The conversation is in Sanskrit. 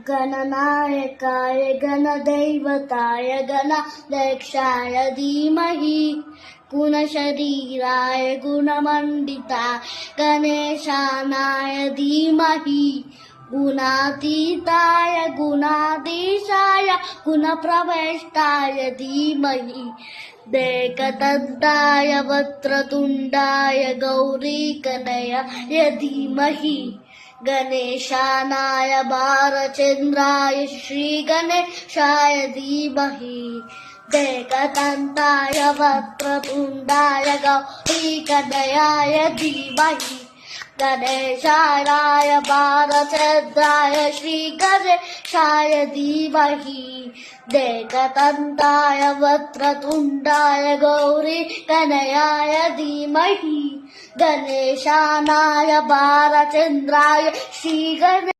गणनायकाय गणदैवताय गणाध्यक्षाय धीमहि गुणशरीराय गुणमण्डिताय गणेशानाय धीमहि गुणातीताय गुणाधीशाय गुणप्रविष्टाय धीमहि एकदन्ताय वक्रतुण्डाय गौरीकनयाय धीमहि गणेशानाय बालचन्द्राय श्रीगणेशाय धीमहि एकदन्ताय वक्रतुण्डाय गौरीकनयाय धीमहि गणेशाय बालचन्द्राय श्रीगणेशाय धीमहि एकदन्ताय वक्रतुण्डाय गौरीकनयाय धीमहि गणेशानाय बालचन्द्राय श्रीगणेशाय